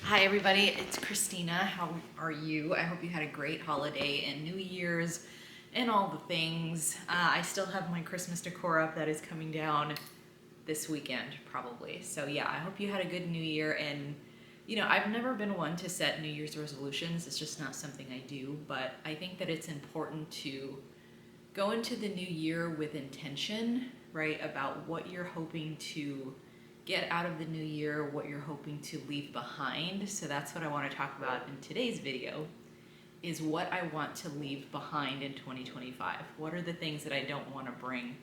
Hi everybody, it's Christina. How are you? I hope you had a great holiday and New Year's and all the things. I still have my Christmas decor up that is coming down this weekend probably. So yeah, I hope you had a good New Year. And I've never been one to set New Year's resolutions. It's just not something I do, but I think that it's important to go into the new year with intention, right? About what you're hoping to get out of the new year, what you're hoping to leave behind. So that's what I want to talk about in today's video, is what I want to leave behind in 2025. What are the things that I don't want to bring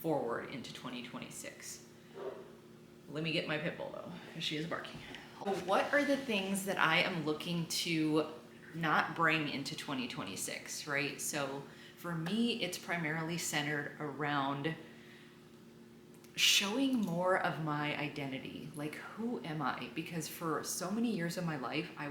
forward into 2026? Let me get my pit bull though, because she is barking. What are the things that I am looking to not bring into 2026, right? So for me, it's primarily centered around showing more of my identity. Like, who am I? Because for so many years of my life, I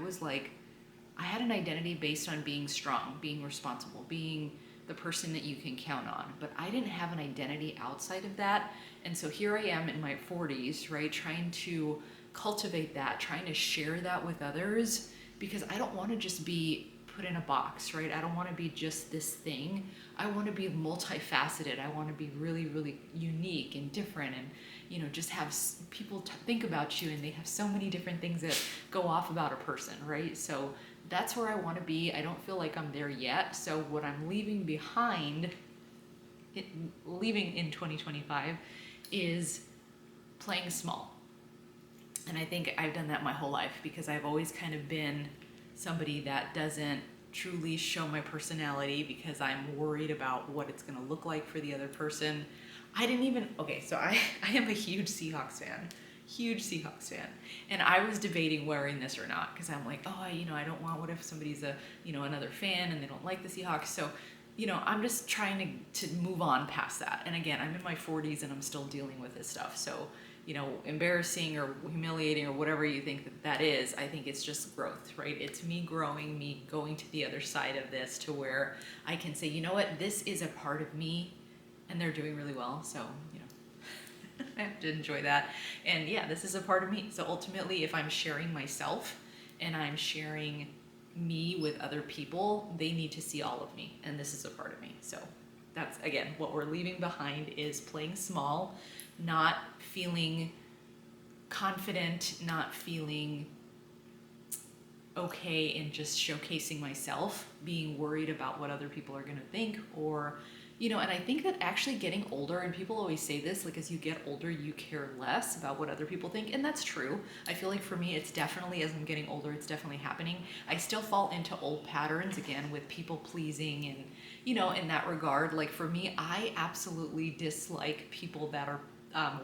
had an identity based on being strong, being responsible, being the person that you can count on. But I didn't have an identity outside of that. And so here I am in my 40s, right, trying to cultivate that, trying to share that with others, because I don't want to just be put in a box, right? I don't want to be just this thing. I want to be multifaceted. I want to be really, really unique and different, and just have people think about you, and they have so many different things that go off about a person, right? So that's where I want to be. I don't feel like I'm there yet. So what I'm leaving behind, leaving in 2025, is playing small. And I think I've done that my whole life, because I've always kind of been somebody that doesn't truly show my personality because I'm worried about what it's going to look like for the other person. So I am a huge Seahawks fan. And I was debating wearing this or not, because I'm like, I don't want, what if somebody's another fan and they don't like the Seahawks? So, I'm just trying to move on past that. And again, I'm in my 40s and I'm still dealing with this stuff. So, embarrassing or humiliating or whatever you think that is, I think it's just growth, right? It's me growing, me going to the other side of this, to where I can say, you know what, this is a part of me, and they're doing really well. So, I have to enjoy that. And yeah, this is a part of me. So ultimately, if I'm sharing myself and I'm sharing me with other people, they need to see all of me, and this is a part of me. So that's, again, what we're leaving behind is playing small, not feeling confident, not feeling okay in just showcasing myself, being worried about what other people are going to think, or and I think that actually getting older, and people always say this, like, as you get older you care less about what other people think, and that's true. I feel like for me, it's definitely, as I'm getting older, it's definitely happening. I still fall into old patterns again with people pleasing, and in that regard, like, for me, I absolutely dislike people that are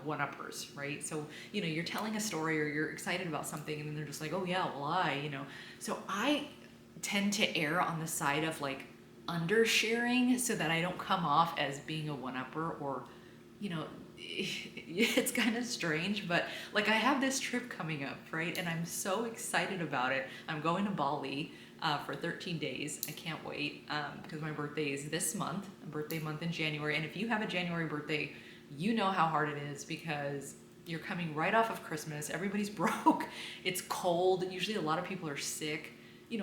one-uppers, right? So you're telling a story or you're excited about something, and then they're just like, oh yeah, well, so I tend to err on the side of like undersharing, so that I don't come off as being a one-upper, or it's kind of strange, but like, I have this trip coming up, right? And I'm so excited about it. I'm going to Bali for 13 days. I can't wait, because my birthday is this month, a birthday month in January. And if you have a January birthday, you know how hard it is, because you're coming right off of Christmas. Everybody's broke. It's cold. Usually a lot of people are sick.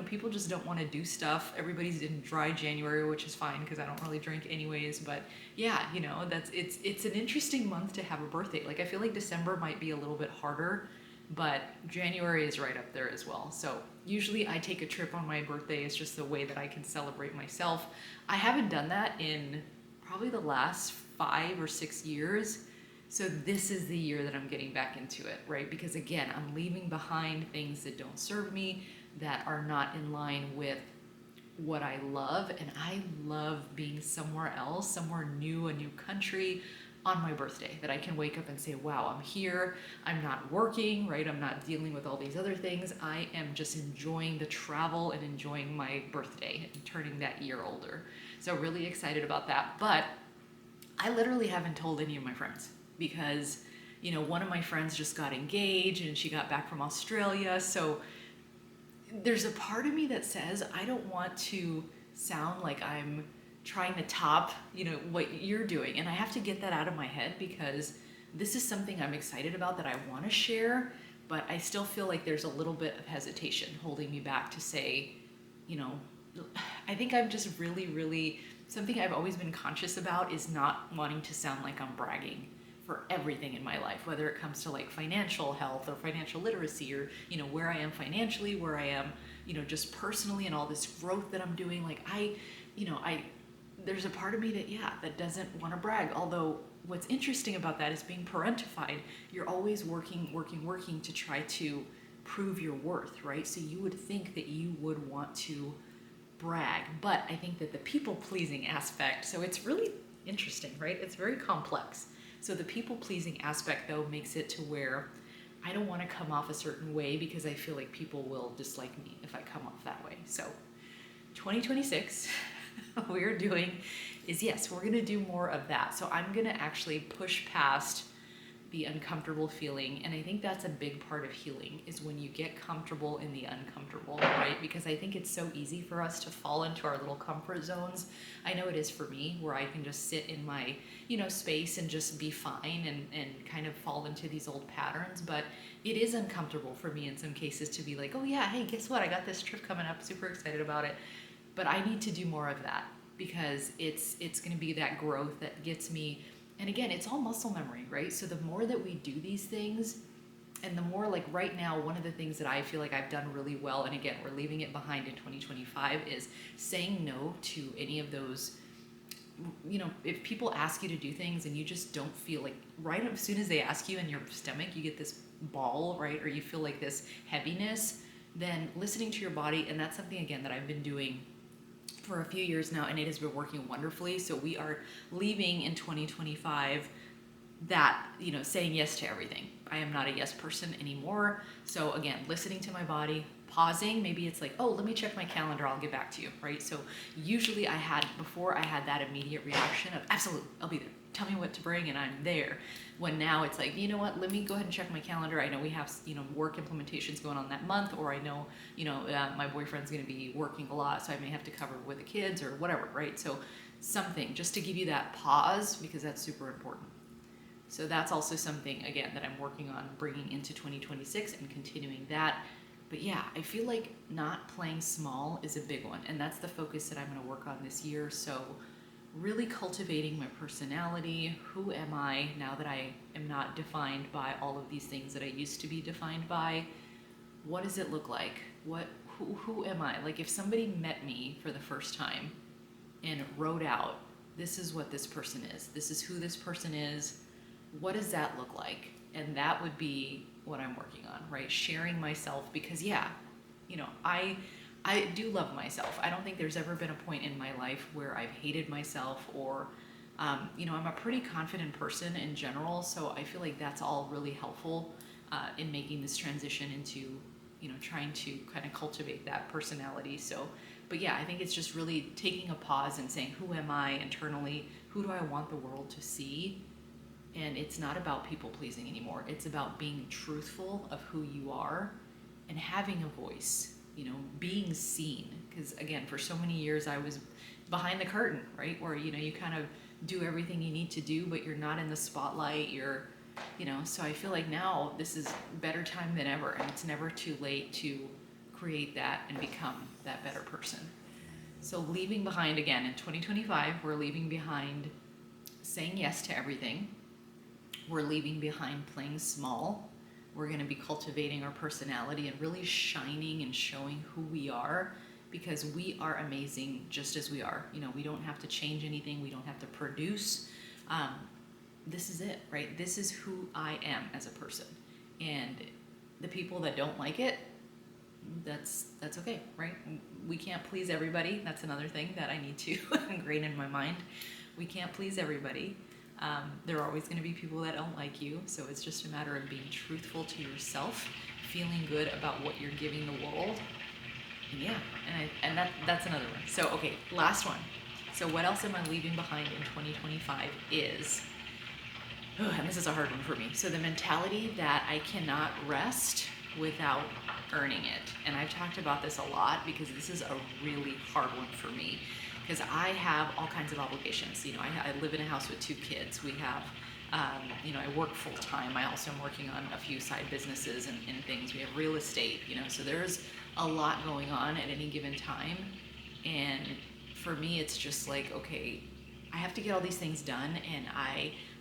People just don't want to do stuff. Everybody's in dry January, which is fine, because I don't really drink anyways. But yeah, it's an interesting month to have a birthday. Like, I feel like December might be a little bit harder, but January is right up there as well. So usually I take a trip on my birthday. It's just the way that I can celebrate myself. I haven't done that in probably the last 5 or 6 years. So this is the year that I'm getting back into it, right? Because again, I'm leaving behind things that don't serve me, that are not in line with what I love. And I love being somewhere else, somewhere new, a new country, on my birthday, that I can wake up and say, wow, I'm here. I'm not working, right? I'm not dealing with all these other things. I am just enjoying the travel and enjoying my birthday and turning that year older. So really excited about that. But I literally haven't told any of my friends, because one of my friends just got engaged and she got back from Australia. So there's a part of me that says, I don't want to sound like I'm trying to top, what you're doing. And I have to get that out of my head, because this is something I'm excited about, that I want to share, but I still feel like there's a little bit of hesitation holding me back to say, you know, I think I'm just really, something I've always been conscious about is not wanting to sound like I'm bragging for everything in my life, whether it comes to like financial health or financial literacy, or, you know, where I am financially, where I am, you know, just personally, and all this growth that I'm doing. Like there's a part of me that, yeah, that doesn't want to brag. Although what's interesting about that is being parentified, you're always working to try to prove your worth, right? So you would think that you would want to brag. But I think that the people pleasing aspect, so it's really interesting, right? It's very complex. So the people pleasing aspect, though, makes it to where I don't want to come off a certain way because I feel like people will dislike me if I come off that way. So 2026, what we're doing is, yes, we're going to do more of that. So I'm going to actually push past the uncomfortable feeling. And I think that's a big part of healing, is when you get comfortable in the uncomfortable, right? Because I think it's so easy for us to fall into our little comfort zones. I know it is for me, where I can just sit in my, you know, space and just be fine and kind of fall into these old patterns. But it is uncomfortable for me in some cases to be like, oh yeah, hey, guess what? I got this trip coming up, super excited about it. But I need to do more of that, because it's going to be that growth that gets me. And again, it's all muscle memory, right? So the more that we do these things, and the more, like right now, one of the things that I feel like I've done really well, and again, we're leaving it behind in 2025, is saying no to any of those, you know, if people ask you to do things and you just don't feel like, right as soon as they ask you in your stomach, you get this ball, right? Or you feel like this heaviness, then listening to your body. And that's something, again, that I've been doing for a few years now, and it has been working wonderfully. So we are leaving in 2025 that, you know, saying yes to everything. I am not a yes person anymore. So again, listening to my body, pausing, maybe it's like, oh, let me check my calendar, I'll get back to you, right? So usually before I had that immediate reaction of, absolutely, I'll be there. Tell me what to bring and I'm there. When now it's like, you know what, let me go ahead and check my calendar. I know we have, you know, work implementations going on that month, or I know, you know, my boyfriend's going to be working a lot, so I may have to cover with the kids or whatever, right? So something just to give you that pause, because that's super important. So that's also something, again, that I'm working on bringing into 2026 and continuing that. But yeah, I feel like not playing small is a big one, and that's the focus that I'm going to work on this year. So really cultivating my personality. Who am I now that I am not defined by all of these things that I used to be defined by? What does it look like? Who am I? Like if somebody met me for the first time and wrote out, this is what this person is, this is who this person is, what does that look like? And that would be what I'm working on, right? Sharing myself, because yeah, you know, I do love myself. I don't think there's ever been a point in my life where I've hated myself, or, you know, I'm a pretty confident person in general. So I feel like that's all really helpful in making this transition into, you know, trying to kind of cultivate that personality. So, but yeah, I think it's just really taking a pause and saying, who am I internally? Who do I want the world to see? And it's not about people pleasing anymore. It's about being truthful of who you are and having a voice, you know, being seen. Because again, for so many years I was behind the curtain, right? Where, you know, you kind of do everything you need to do, but you're not in the spotlight. You're, you know, so I feel like now this is better time than ever, and it's never too late to create that and become that better person. So leaving behind, again, in 2025, we're leaving behind saying yes to everything. We're leaving behind playing small. We're going to be cultivating our personality and really shining and showing who we are, because we are amazing just as we are. You know, we don't have to change anything. We don't have to produce. This is it, right? This is who I am as a person. And the people that don't like it, that's okay, right? We can't please everybody. That's another thing that I need to ingrain in my mind. We can't please everybody. There are always going to be people that don't like you, so it's just a matter of being truthful to yourself, feeling good about what you're giving the world, and yeah, and that's another one. So okay, last one. So what else am I leaving behind in 2025 is, and this is a hard one for me. So the mentality that I cannot rest without earning it, and I've talked about this a lot because this is a really hard one for me. Because I have all kinds of obligations. You know, I live in a house with 2 kids. We have I work full time. I also am working on a few side businesses and things. We have real estate, so there's a lot going on at any given time. And for me, it's just like, okay, I have to get all these things done, and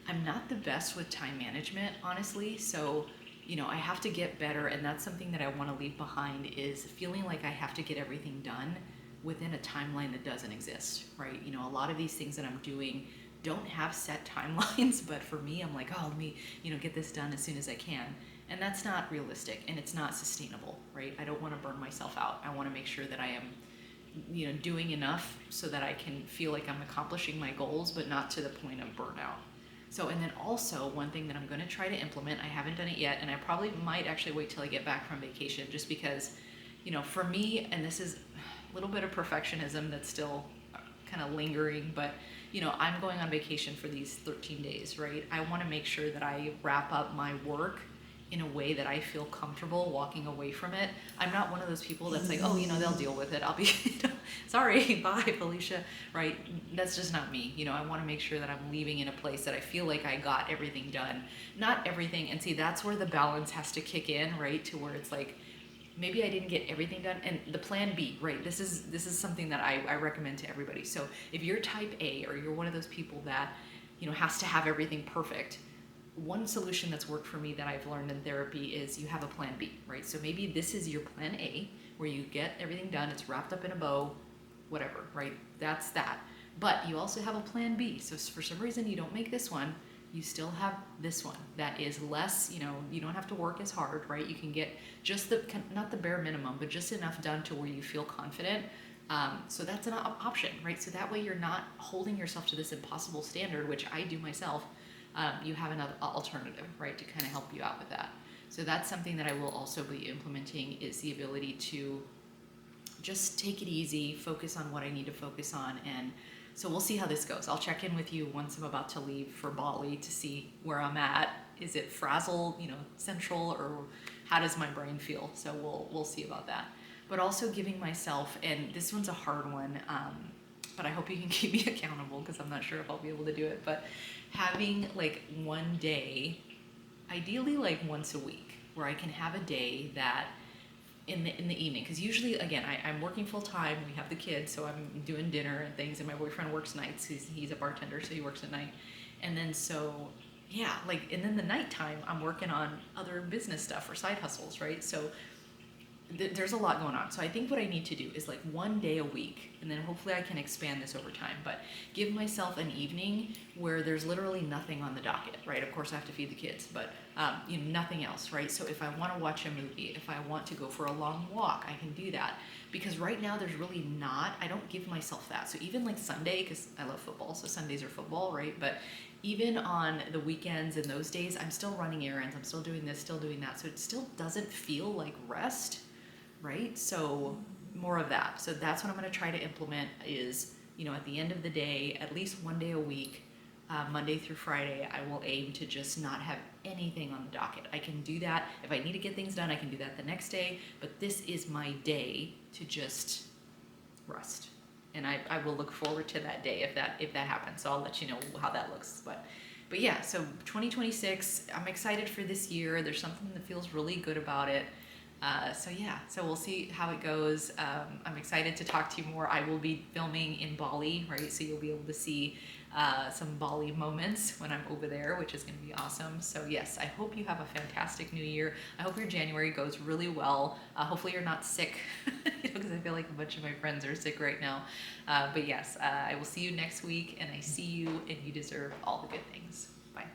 I'm not the best with time management, honestly. So, I have to get better, and that's something that I want to leave behind, is feeling like I have to get everything done within a timeline that doesn't exist, right? A lot of these things that I'm doing don't have set timelines, but for me, I'm like, oh, let me, get this done as soon as I can. And that's not realistic, and it's not sustainable, right? I don't want to burn myself out. I want to make sure that I am, doing enough so that I can feel like I'm accomplishing my goals, but not to the point of burnout. So, and then also one thing that I'm going to try to implement, I haven't done it yet, and I probably might actually wait till I get back from vacation, just because, for me, and this is a little bit of perfectionism that's still kind of lingering, but I'm going on vacation for these 13 days, right? I want to make sure that I wrap up my work in a way that I feel comfortable walking away from it. I'm not one of those people that's like, oh, they'll deal with it. I'll be, sorry, bye, Felicia, right? That's just not me. I want to make sure that I'm leaving in a place that I feel like I got everything done. Not everything, and see, that's where the balance has to kick in, right? To where it's like, maybe I didn't get everything done, and the plan B, right? This is something that I recommend to everybody. So if you're type A, or you're one of those people that, has to have everything perfect, one solution that's worked for me that I've learned in therapy is you have a plan B, right? So maybe this is your plan A, where you get everything done, it's wrapped up in a bow, whatever, right? That's that. But you also have a plan B. So for some reason you don't make this one, you still have this one that is less, you don't have to work as hard, right? You can get just not the bare minimum, but just enough done to where you feel confident. So that's an option, right? So that way you're not holding yourself to this impossible standard, which I do myself. You have another alternative, right, to kind of help you out with that. So that's something that I will also be implementing, is the ability to just take it easy, focus on what I need to focus on. And so we'll see how this goes. I'll check in with you once I'm about to leave for Bali to see where I'm at. Is it frazzled, central, or how does my brain feel? So we'll see about that. But also giving myself, and this one's a hard one, but I hope you can keep me accountable, because I'm not sure if I'll be able to do it, but having like one day, ideally like once a week, where I can have a day that in the evening, because usually, again, I'm working full time, we have the kids, so I'm doing dinner and things, and my boyfriend works nights, he's a bartender, so he works at night, and then so, yeah, like, and then the nighttime, I'm working on other business stuff or side hustles, right? So there's a lot going on. So I think what I need to do is like one day a week, and then hopefully I can expand this over time, but give myself an evening where there's literally nothing on the docket, right? Of course I have to feed the kids, but nothing else, right? So if I want to watch a movie, if I want to go for a long walk, I can do that. Because right now there's really not, I don't give myself that. So even like Sunday, because I love football, so Sundays are football, right? But even on the weekends and those days, I'm still running errands, I'm still doing this, still doing that. So it still doesn't feel like rest, right? So more of that. So that's what I'm going to try to implement is, at the end of the day, at least one day a week, Monday through Friday, I will aim to just not have anything on the docket. I can do that. If I need to get things done, I can do that the next day, but this is my day to just rest. And I will look forward to that day if that happens. So I'll let you know how that looks. But yeah, so 2026, I'm excited for this year. There's something that feels really good about it. So we'll see how it goes. I'm excited to talk to you more. I will be filming in Bali, right? So you'll be able to see some Bali moments when I'm over there, which is going to be awesome. So yes, I hope you have a fantastic new year. I hope your January goes really well. Hopefully you're not sick, because I feel like a bunch of my friends are sick right now. But yes, I will see you next week, and I see you, and you deserve all the good things. Bye.